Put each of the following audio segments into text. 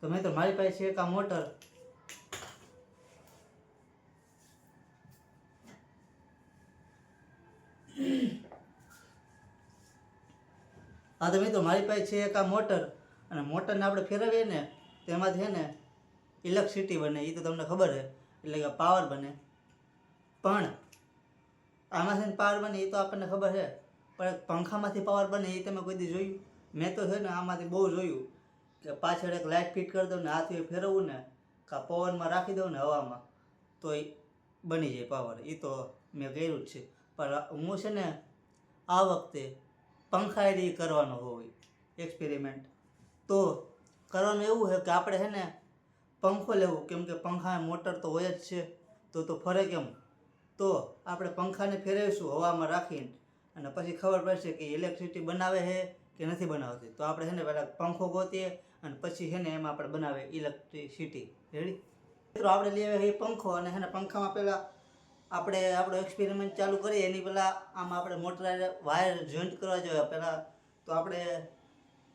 તો મિત્રો મારી પાસે છે એક આ મોટર. હા તો મિત્રો મારી પાસે છે એક આ મોટર, અને મોટરને આપણે ફેરવીએ ને તેમાંથી છે ને ઇલેક્ટ્રિસિટી બને, એ તો તમને ખબર છે, એટલે કે પાવર બને. પણ આમાંથી પાવર બને એ તો આપણને ખબર છે, પણ પંખામાંથી પાવર બને એ તમે કોઈ દી જોયું? મેં તો છે ને આમાંથી બહુ જોયું કે પાછળ એક લાઇટ ફિટ કરી દઉં ને હાથથી ફેરવવું ને કાં પવનમાં રાખી દઉં ને હવામાં તો એ બની જાય પાવર. એ તો મેં કર્યું જ છે. પણ હું છે ને આ વખતે પંખાએથી કરવાનો હોય એક્સપેરિમેન્ટ. તો કરવાનું એવું છે કે આપણે છે ને પંખો લેવું, કેમ કે પંખા મોટર તો હોય જ છે, તો ફરે કેમ? તો આપણે પંખાને ફેરવીશું હવામાં રાખીને, અને પછી ખબર પડશે કે ઇલેક્ટ્રિસિટી બનાવે છે કે નથી બનાવતી. તો આપણે છે ને પહેલાં પંખો ગોતીએ અને પછી છે ને એમાં આપણે બનાવે ઇલેક્ટ્રિસિટી. રેડી? મિત્રો આપણે લઈએ એ પંખો, અને છે ને પંખામાં પહેલાં આપણે આપણો એક્સપેરિમેન્ટ ચાલુ કરીએ એની પહેલાં આમાં આપણે મોટર વાયર જોઈન્ટ કરવા જોઈએ પહેલાં. તો આપણે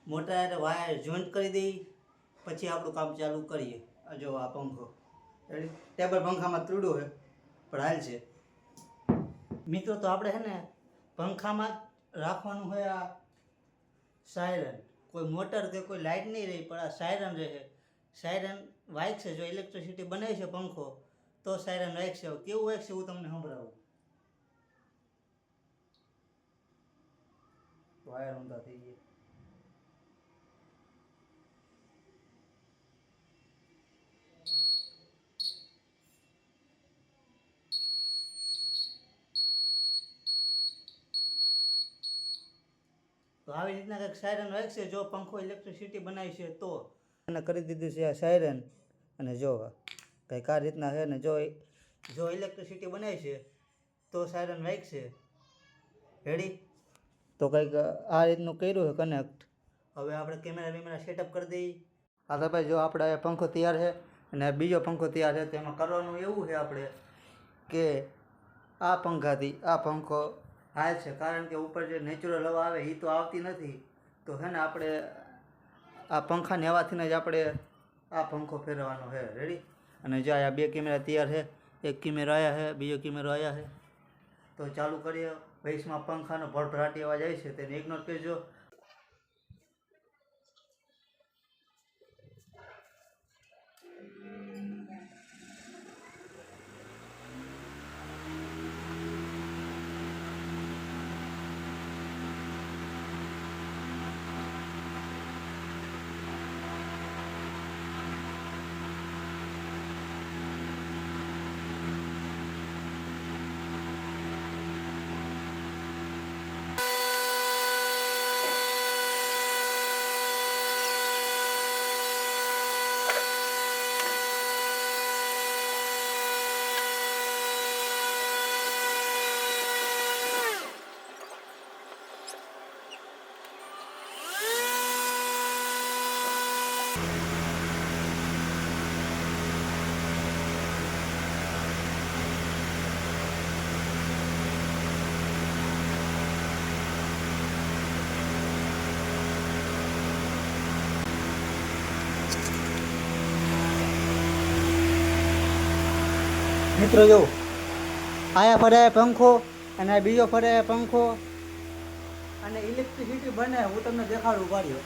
મોટર વાયર જોઈન્ટ કરી દઈએ, પછી આપણું કામ ચાલુ કરીએ. જો આ પંખો રેડી, ટેબલ પંખામાં તૂડું છે પણ હાલ છે. મિત્રો તો આપણે છે ને પંખામાં રાખવાનું હોય આ સાયરન. કોઈ મોટર કે કોઈ લાઇટ નહીં રહી, પણ આ સાયરન રહે. સાયરન વાગશે, જો ઇલેક્ટ્રિસિટી બને છે પંખો તો સાયરન વાગશે. કેવું વાગશે હું તમને સંભળાવું. વાયર ઊંધા થઈ ગયા. તો આવી રીતના કંઈક સાયરન વાગશે જો પંખો ઇલેક્ટ્રિસિટી બનાવી છે તો. અને કરી દીધું છે આ સાયરન, અને જો કંઈક આ રીતના છે ને જો ઇલેક્ટ્રિસિટી બનાવી છે તો સાયરન વાગશે. રેડી? તો કંઈક આ રીતનું કર્યું છે કનેક્ટ. હવે આપણે કેમેરા સેટઅપ કરી દઈએ. હા તો ભાઈ જો આપણે પંખો તૈયાર છે, અને બીજો પંખો તૈયાર છે. તેમાં કરવાનું એવું છે આપણે કે આ પંખાથી આ પંખો હાલ છે, કારણ કે ઉપર જે નેચરલ હવા આવે એ તો આવતી નથી. તો છે ને આપણે આ પંખાની હવાથી જ આપણે આ પંખો ફેરવવાનો છે. રેડી? અને જો આ બે કેમેરા તૈયાર છે, એક કેમેરો આવ્યા છે, બીજો કેમેરો આવ્યા છે. તો ચાલુ કરીએ. વૈશમાં પંખાનો ભરભરાટી અવાજ આવે છે, તેને ઇગ્નોર કરજો. મિત્રો જો આયા ફરે પંખો, અને આ બીજો ફરે પંખો, અને ઇલેક્ટ્રિસિટી બને. હું તમને દેખાડું પાડ્યો.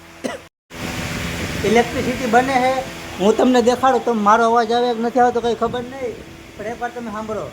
ઇલેક્ટ્રિસિટી બને છે, હું તમને દેખાડું. તો મારો અવાજ આવે કે નથી આવતો કંઈ ખબર નહીં, પણ એકવાર તમે સાંભળો.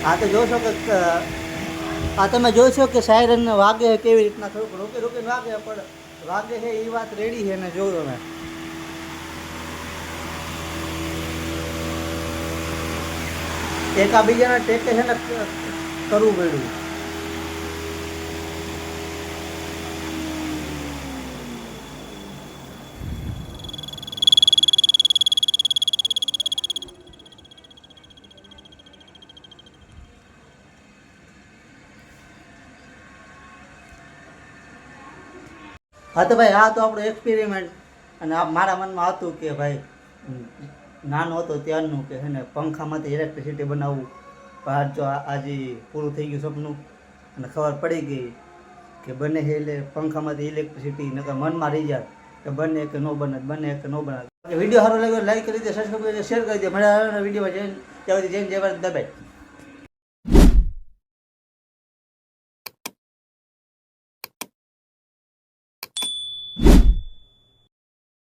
આ તો જોશો કે આ તમે જોશો કે સાયરન વાગે છે કેવી રીતના, થોડુંક રોકી રોકીને વાગે પણ વાગે છે એ વાત રેડી છે ને જોઉં તમે. એકાબીજાના ટેકે છે ને કરવું પડ્યું. હા તો ભાઈ આ તો આપણો એક્સપેરિમેન્ટ. અને આ મારા મનમાં હતું કે ભાઈ નાનો હતો ત્યારનું કે છે ને પંખામાંથી ઇલેક્ટ્રિસિટી બનાવવું. પણ આજ જો આજે પૂરું થઈ ગયું સપનું અને ખબર પડી ગઈ કે બને છે એટલે પંખામાંથી ઇલેક્ટ્રિસિટી નકર મનમાં રહી જાય કે બને કે ન બને, બને કે ન બને. વિડીયો સારો લાગ્યો લાઈક કરી દે, સબસ્ક્રાઈબ કરી દે, શેર કરી દે. મળ્યા વિડીયોમાં જઈને ત્યાં સુધી જઈને જય ભારત દબાઈ.